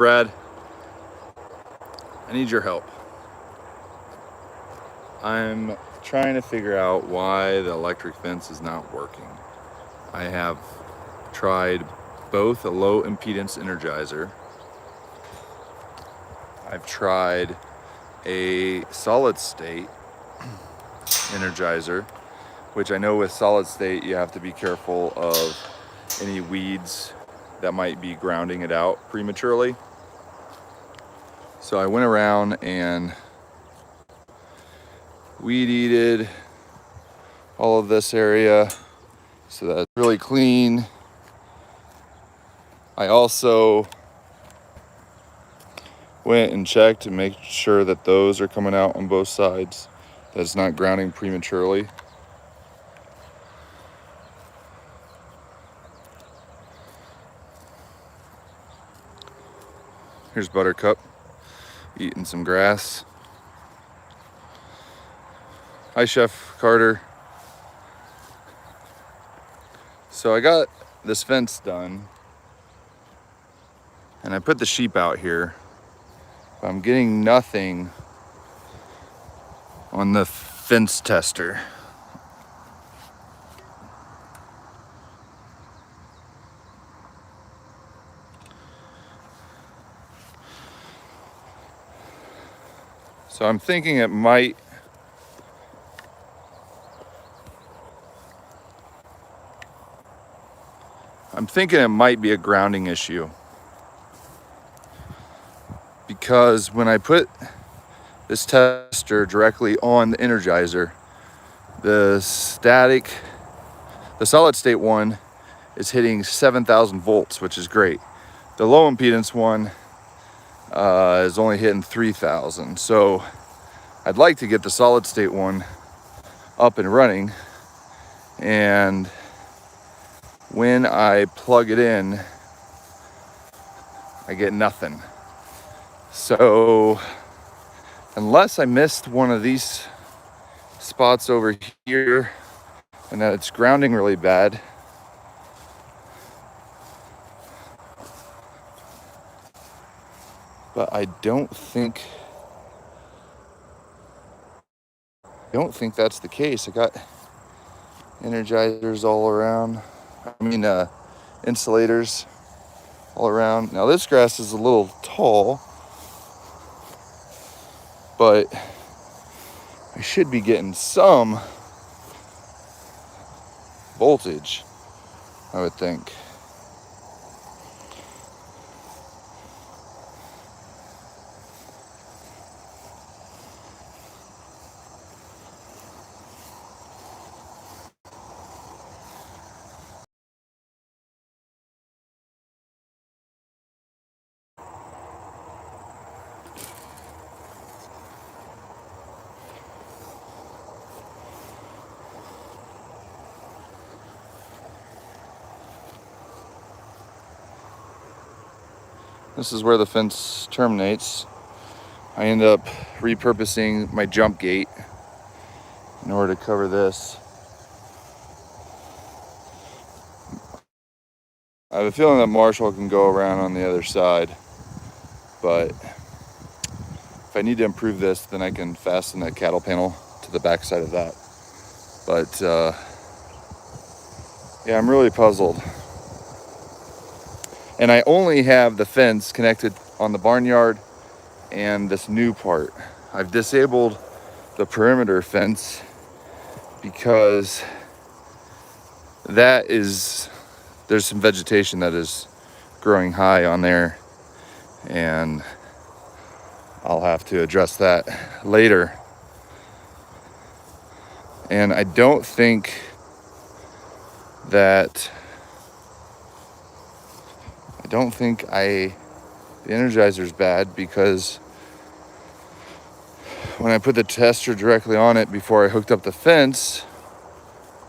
Brad, I need your help. I'm trying to figure out why the electric fence is not working. I have tried both a low impedance energizer. I've tried a solid state energizer, which I know with solid state you have to be careful of any weeds that might be grounding it out prematurely. So I went around and weed-eated all of this area so that's really clean. I also went and checked to make sure that those are coming out on both sides, that it's not grounding prematurely. Here's Buttercup eating some grass. Hi, Chef Carter. So I got this fence done and I put the sheep out here, but I'm getting nothing on the fence tester. So I'm thinking it might be a grounding issue, because when I put this tester directly on the Energizer, the solid state one is hitting 7,000 volts, which is great. The low impedance one is only hitting 3,000. So I'd like to get the solid state one up and running, and when I plug it in, I get nothing. So unless I missed one of these spots over here and that it's grounding really bad, but I don't think that's the case. I got energizers all around. Insulators all around. Now this grass is a little tall, but I should be getting some voltage, I would think. This is where the fence terminates. I end up repurposing my jump gate in order to cover this. I have a feeling that Marshall can go around on the other side, but if I need to improve this, then I can fasten that cattle panel to the back side of that. But yeah, I'm really puzzled. And I only have the fence connected on the barnyard and this new part. I've disabled the perimeter fence because there's some vegetation that is growing high on there, and I'll have to address that later. And I don't think that the Energizer's bad, because when I put the tester directly on it before I hooked up the fence,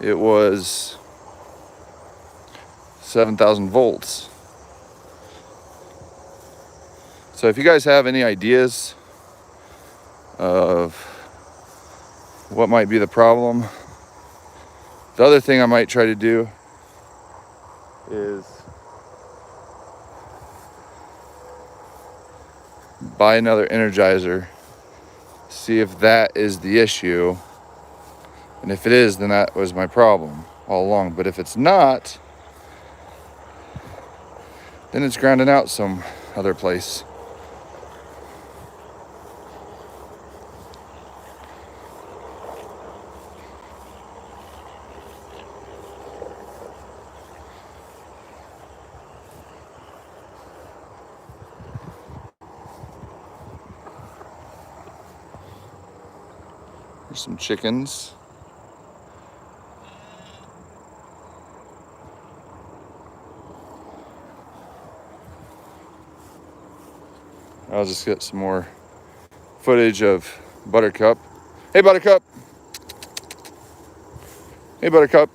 it was 7,000 volts. So if you guys have any ideas of what might be the problem, the other thing I might try to do is buy another Energizer, see if that is the issue. And if it is, then that was my problem all along. But if it's not, then it's grounding out some other place. There's some chickens. I'll just get some more footage of Buttercup. Hey, Buttercup. Hey, Buttercup.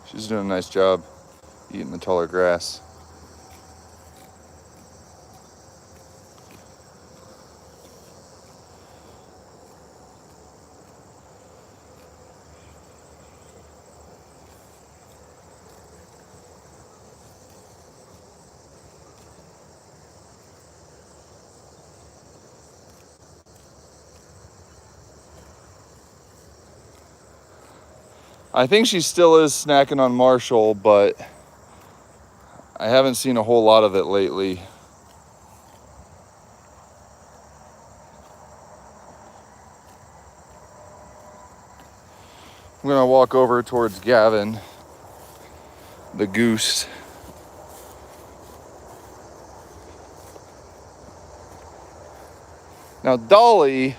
She's doing a nice job eating the taller grass. I think she still is snacking on Marshall, but I haven't seen a whole lot of it lately. I'm gonna walk over towards Gavin, the goose. Now Dolly,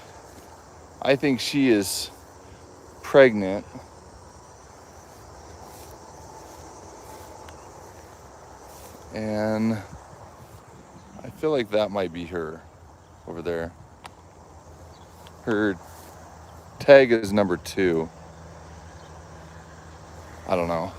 I think she is pregnant. And I feel like that might be her over there. Her tag is number 2. I don't know.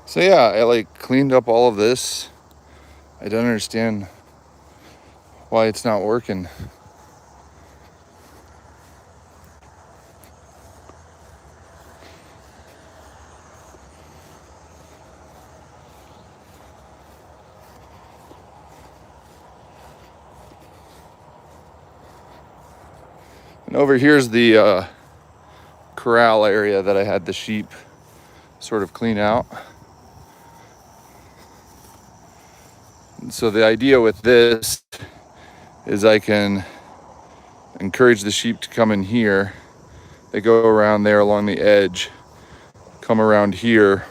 So yeah, I like cleaned up all of this. I don't understand why it's not working. And over here's the corral area that I had the sheep sort of clean out. And so the idea with this is I can encourage the sheep to come in here. They go around there along the edge, come around here,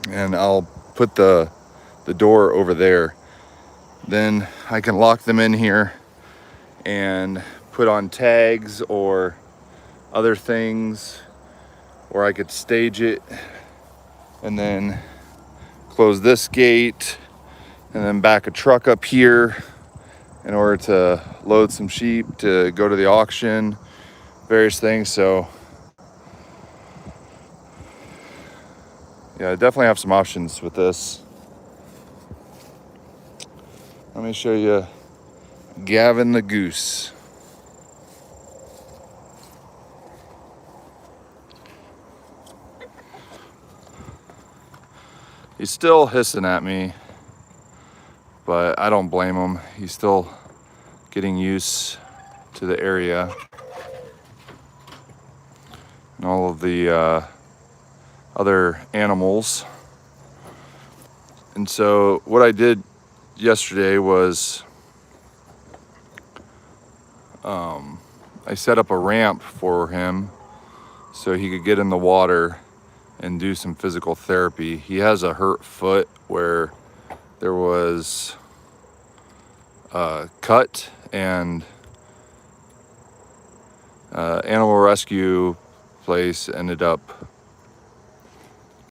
and I'll put the door over there. Then I can lock them in here and put on tags or other things, or I could stage it and then close this gate and then back a truck up here in order to load some sheep to go to the auction, various things. So yeah, I definitely have some options with this. Let me show you Gavin the goose. He's still hissing at me, but I don't blame him. He's still getting used to the area and all of the other animals. And so what I did yesterday was I set up a ramp for him so he could get in the water and do some physical therapy. He has a hurt foot where there was a cut, and animal rescue place ended up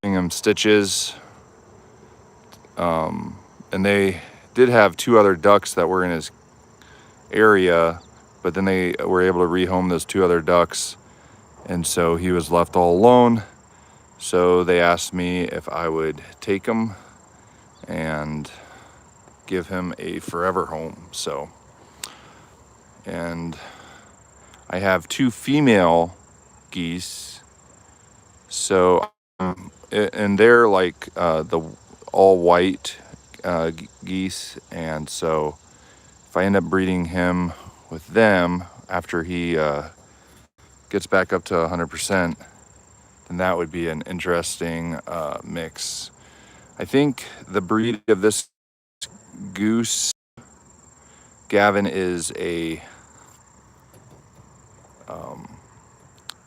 giving him stitches. And they did have 2 other ducks that were in his area, but then they were able to rehome those 2 other ducks, and so he was left all alone. So they asked me if I would take him and give him a forever home. So, and I have 2 female geese, so and they're like the all white geese, and so if I end up breeding him with them after he gets back up to 100%, then that would be an interesting mix. I think the breed of this goose, Gavin, is a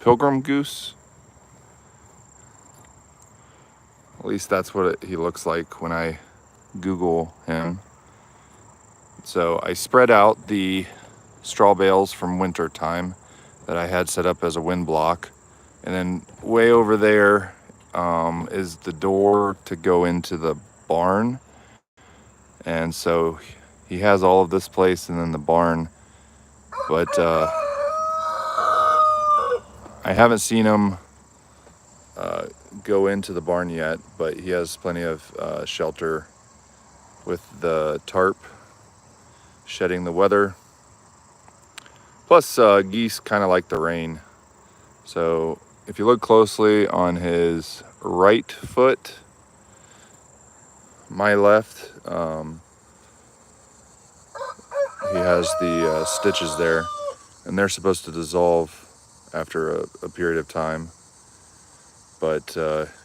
pilgrim goose. At least that's what he looks like when I Google him. So I spread out the straw bales from winter time that I had set up as a wind block, and then way over there is the door to go into the barn, and so he has all of this place and then the barn, but I haven't seen him go into the barn yet, but he has plenty of shelter with the tarp shedding the weather. Plus geese kind of like the rain, so if you look closely on his right foot, my left, he has the stitches there, and they're supposed to dissolve after a period of time. But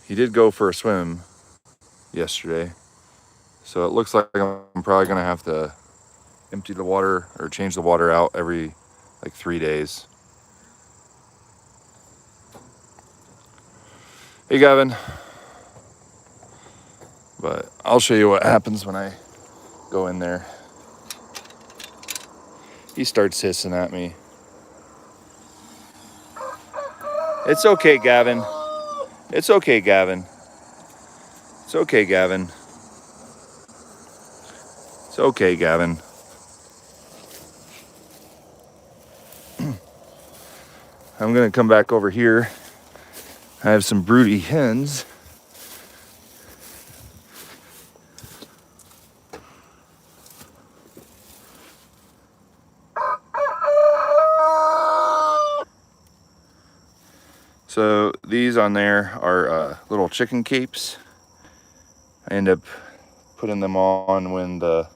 he did go for a swim yesterday, so it looks like I'm probably gonna have to empty the water or change the water out every like 3 days. Hey Gavin. But I'll show you what happens when I go in there. He starts hissing at me. It's okay, Gavin. It's okay, Gavin. It's okay, Gavin. It's okay, Gavin. I'm gonna come back over here. I have some broody hens. So these on there are little chicken capes. I end up putting them on when the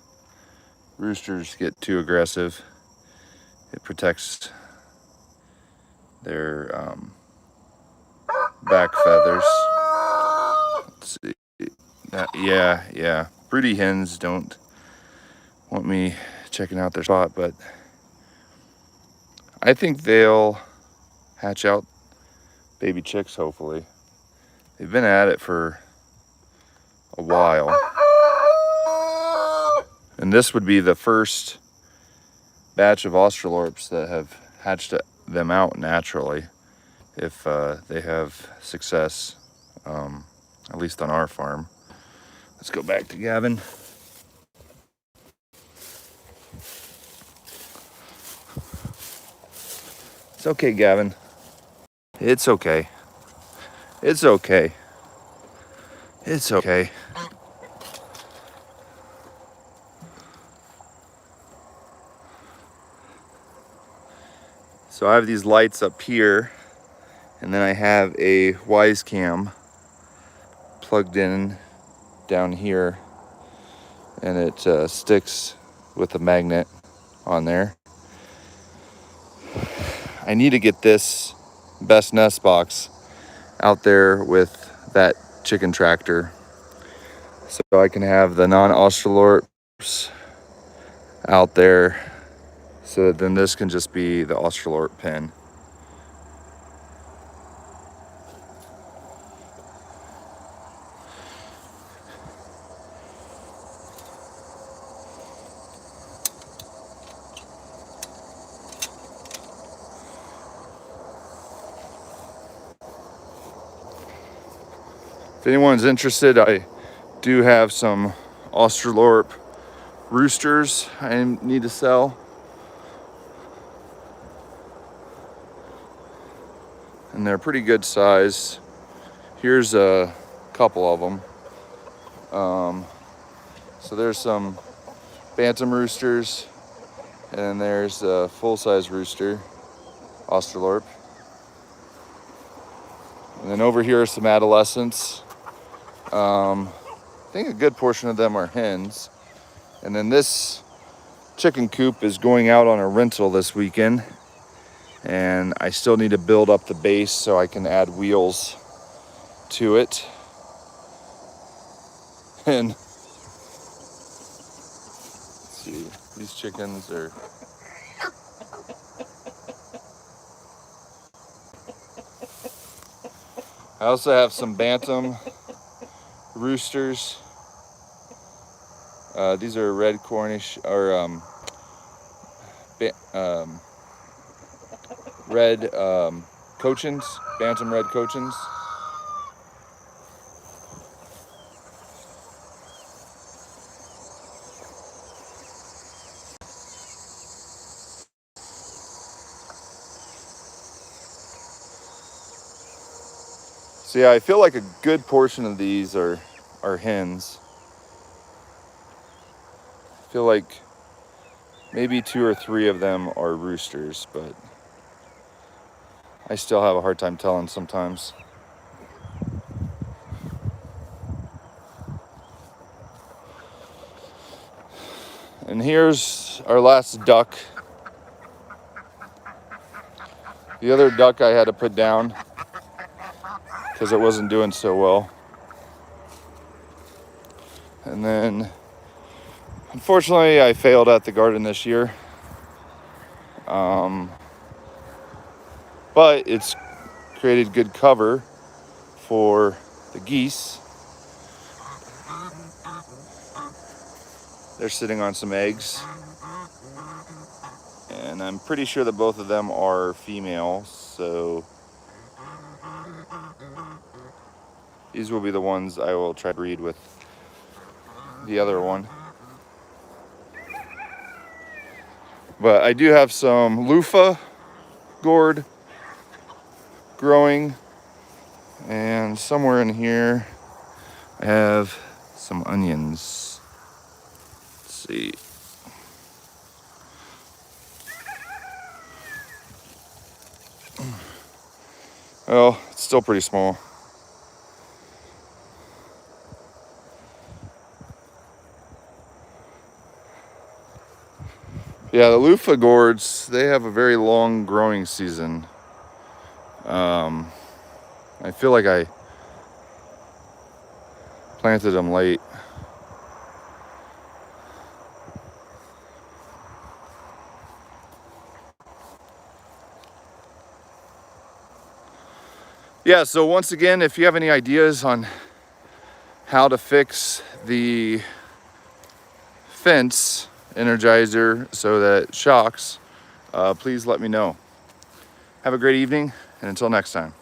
roosters get too aggressive. It protects their back feathers. Let's see. Yeah. Broody hens don't want me checking out their spot, but I think they'll hatch out baby chicks, hopefully. They've been at it for a while. And this would be the first batch of Australorps that have hatched them out naturally, if they have success, at least on our farm. Let's go back to Gavin. It's okay, Gavin. It's okay. It's okay. It's okay. So I have these lights up here, and then I have a Wise Cam plugged in down here, and it sticks with the magnet on there. I need to get this best nest box out there with that chicken tractor, so I can have the non-Australorps out there, so that then this can just be the Australorp pen. If anyone's interested, I do have some Australorp roosters I need to sell. And they're pretty good size. Here's a couple of them. So there's some bantam roosters, and there's a full-size rooster, Australorp. And then over here are some adolescents. I think a good portion of them are hens. And then this chicken coop is going out on a rental this weekend, and I still need to build up the base so I can add wheels to it. And let's see, these chickens are I also have some bantam roosters. These are red Cornish, or red Cochins, bantam red Cochins. So yeah, I feel like a good portion of these are hens. I feel like maybe 2 or 3 of them are roosters, but I still have a hard time telling sometimes. And here's our last duck. The other duck I had to put down because it wasn't doing so well. And then, unfortunately, I failed at the garden this year. But it's created good cover for the geese. They're sitting on some eggs. And I'm pretty sure that both of them are female, so these will be the ones I will try to breed with the other one. But I do have some loofah gourd growing, and somewhere in here I have some onions. Let's see. Well, it's still pretty small. Yeah, the loofah gourds, they have a very long growing season. I feel like I planted them late. Yeah, so once again, if you have any ideas on how to fix the fence energizer so that it shocks, please let me know. Have a great evening, and until next time.